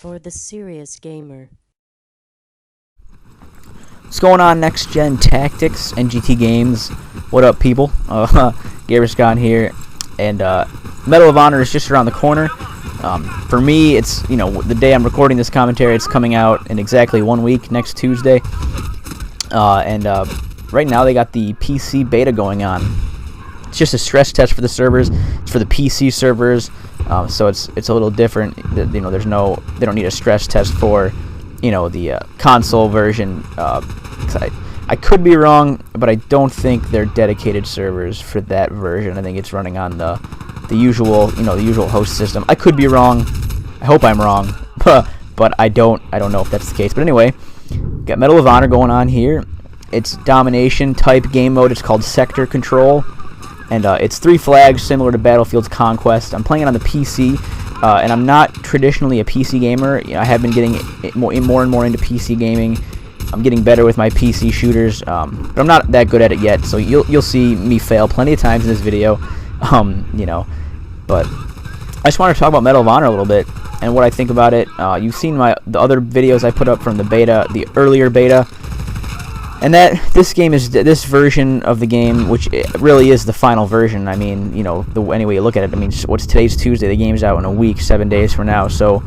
for the serious gamer. What's going on, Next Gen Tactics, NGT Games? What up, people? geirbiscohn here, and Medal of Honor is just around the corner. For me, it's, the day I'm recording this commentary, it's coming out in exactly 1 week, next Tuesday. Right now they got the PC beta going on. It's just a stress test for the servers. It's for the PC servers, so it's a little different. They don't need a stress test for, the console version. I could be wrong, but I don't think they're dedicated servers for that version. I think it's running on the usual, the usual host system. I could be wrong. I hope I'm wrong, but I don't know if that's the case. But anyway, got Medal of Honor going on here. It's domination type game mode. It's called Sector Control, and it's 3 flags similar to Battlefield's Conquest. I'm playing it on the PC, and I'm not traditionally a PC gamer. I have been getting more and more into PC gaming. I'm getting better with my PC shooters, but I'm not that good at it yet. So you'll see me fail plenty of times in this video, But I just wanted to talk about Medal of Honor a little bit and what I think about it. You've seen the other videos I put up from the beta, the earlier beta. And this game is this version of the game, which really is the final version. I mean, any way you look at it. I mean, what's today's Tuesday? The game's out in a week, 7 days from now. So,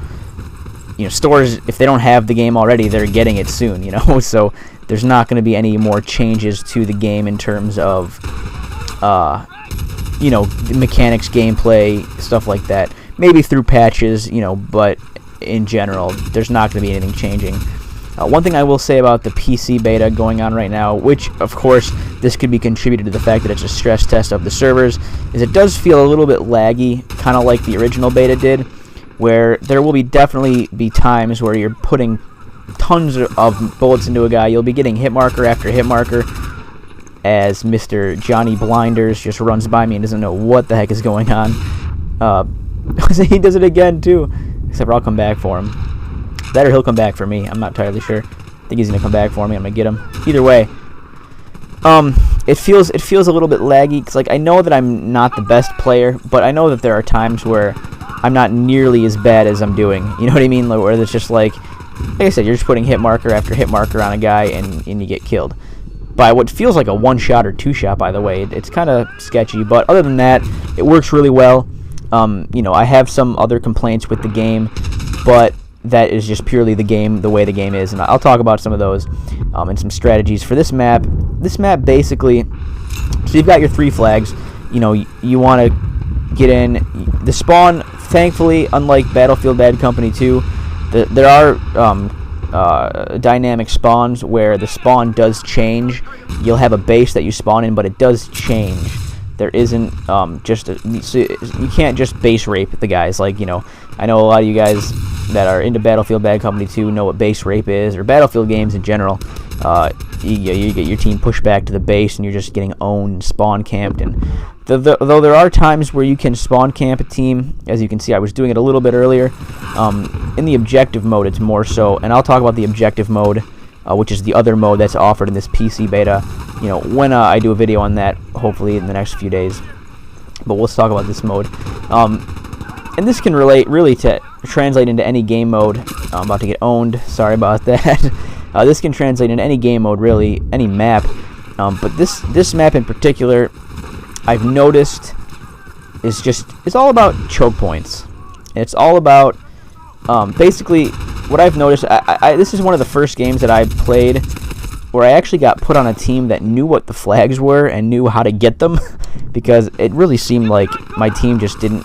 stores, if they don't have the game already, they're getting it soon. So there's not going to be any more changes to the game in terms of, mechanics, gameplay, stuff like that. Maybe through patches, but in general, there's not going to be anything changing. One thing I will say about the PC beta going on right now, which, of course, this could be contributed to the fact that it's a stress test of the servers, is it does feel a little bit laggy, kind of like the original beta did, where there will definitely be times where you're putting tons of bullets into a guy. You'll be getting hit marker after hit marker as Mr. Johnny Blinders just runs by me and doesn't know what the heck is going on. He does it again, too, except for I'll come back for him. That or he'll come back for me. I'm not entirely sure. I think he's gonna come back for me. I'm gonna get him. Either way, it feels a little bit laggy. Cause I know that I'm not the best player, but I know that there are times where I'm not nearly as bad as I'm doing. You know what I mean? Where it's just like I said, you're just putting hit marker after hit marker on a guy, and you get killed by what feels like a 1-shot or 2-shot. By the way, it's kind of sketchy, but other than that, it works really well. I have some other complaints with the game, but that is just purely the way the game is, and I'll talk about some of those and some strategies for this map. This map basically, so you've got your 3 flags. You want to get in the spawn. Thankfully, unlike Battlefield Bad Company 2, there are dynamic spawns where the spawn does change. You'll have a base that you spawn in, but it does change. There isn't so you can't just base rape the guys. I know a lot of you guys that are into Battlefield Bad Company 2 know what base rape is, or Battlefield games in general. You get your team pushed back to the base, and you're just getting owned and spawn camped. And though there are times where you can spawn camp a team, as you can see, I was doing it a little bit earlier. In the objective mode, it's more so, and I'll talk about the objective mode, which is the other mode that's offered in this PC beta. When I do a video on that, hopefully in the next few days. But let's talk about this mode. And this can relate really to translate into any game mode. I'm about to get owned. Sorry about that. This can translate into any game mode, really, any map. But this map in particular, I've noticed, it's all about choke points. It's all about basically what I've noticed. This is one of the first games that I played where I actually got put on a team that knew what the flags were and knew how to get them, because it really seemed like my team just didn't.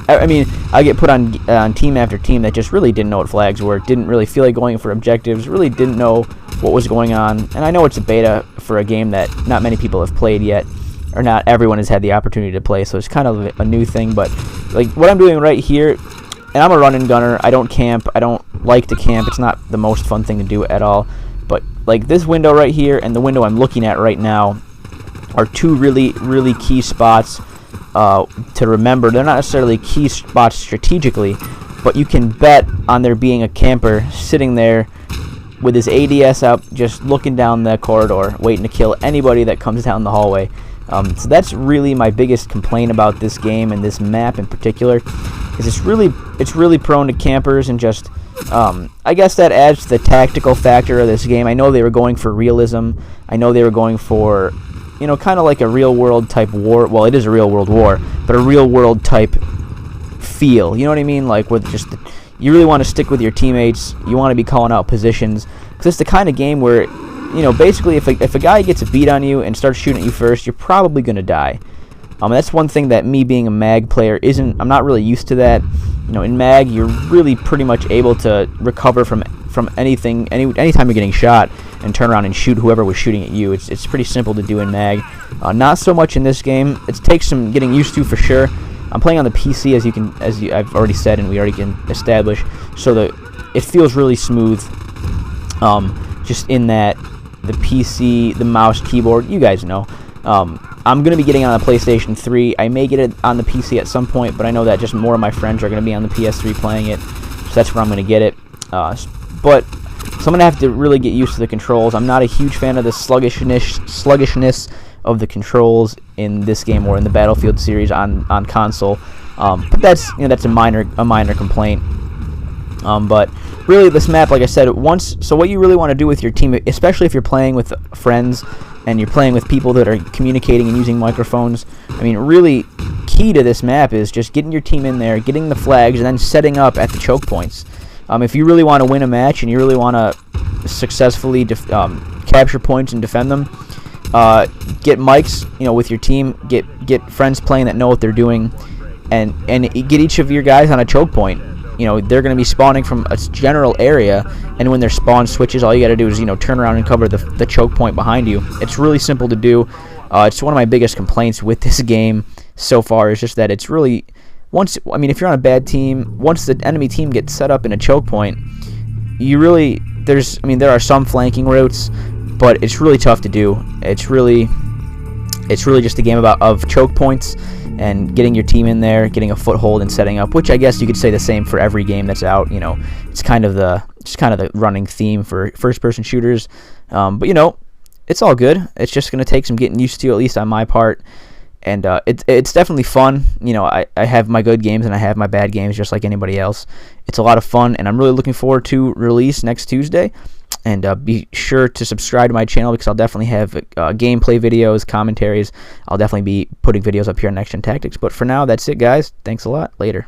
I mean, I get put on team after team that just really didn't know what flags were, didn't really feel like going for objectives, really didn't know what was going on. And I know it's a beta for a game that not many people have played yet, or not everyone has had the opportunity to play, so it's kind of a new thing. But what I'm doing right here, and I'm a run and gunner. I don't camp. I don't like to camp. It's not the most fun thing to do at all. But this window right here and the window I'm looking at right now are 2 really, really key spots to remember. They're not necessarily key spots strategically, but you can bet on there being a camper sitting there with his ADS up, just looking down the corridor, waiting to kill anybody that comes down the hallway. So that's really my biggest complaint about this game and this map in particular, is it's really prone to campers, and just I guess that adds to the tactical factor of this game. I know they were going for realism. I know they were going for, kind of like a real world type war. Well, it is a real world war, but a real world type feel. You know what I mean? Like, with just you really want to stick with your teammates. You want to be calling out positions, because it's the kind of game where, basically if a guy gets a beat on you and starts shooting at you first, you're probably gonna die. That's one thing that me being a mag player I'm not really used to that. In mag, you're really pretty much able to recover from anything, anytime you're getting shot, and turn around and shoot whoever was shooting at you. It's pretty simple to do in mag. Not so much in this game. It takes some getting used to for sure. I'm playing on the PC, as I've already said, and we already can establish, so that it feels really smooth. Just in that the PC, the mouse, keyboard, you guys know. I'm going to be getting on the PlayStation 3. I may get it on the PC at some point, but I know that just more of my friends are going to be on the PS3 playing it, so that's where I'm going to get it. So I'm going to have to really get used to the controls. I'm not a huge fan of the sluggishness of the controls in this game or in the Battlefield series on console. But that's a minor complaint. But really, this map, like I said, so what you really want to do with your team, especially if you're playing with friends and you're playing with people that are communicating and using microphones, really key to this map is just getting your team in there, getting the flags, and then setting up at the choke points. If you really want to win a match and you really want to successfully capture points and defend them, get mics, with your team, get friends playing that know what they're doing, and get each of your guys on a choke point. They're going to be spawning from a general area, and when their spawn switches, all you got to do is turn around and cover the choke point behind you. It's really simple to do. It's one of my biggest complaints with this game so far, is just that it's really if you're on a bad team, once the enemy team gets set up in a choke point, there are some flanking routes, but it's really tough to do. It's really just a game of choke points and getting your team in there, getting a foothold and setting up, which I guess you could say the same for every game that's out. It's kind of the running theme for first-person shooters. But it's all good. It's just going to take some getting used to, at least on my part. And it's definitely fun. I have my good games and I have my bad games, just like anybody else. It's a lot of fun, and I'm really looking forward to release next Tuesday. And be sure to subscribe to my channel, because I'll definitely have gameplay videos, commentaries. I'll definitely be putting videos up here on Next Gen Tactics. But for now, that's it, guys. Thanks a lot. Later.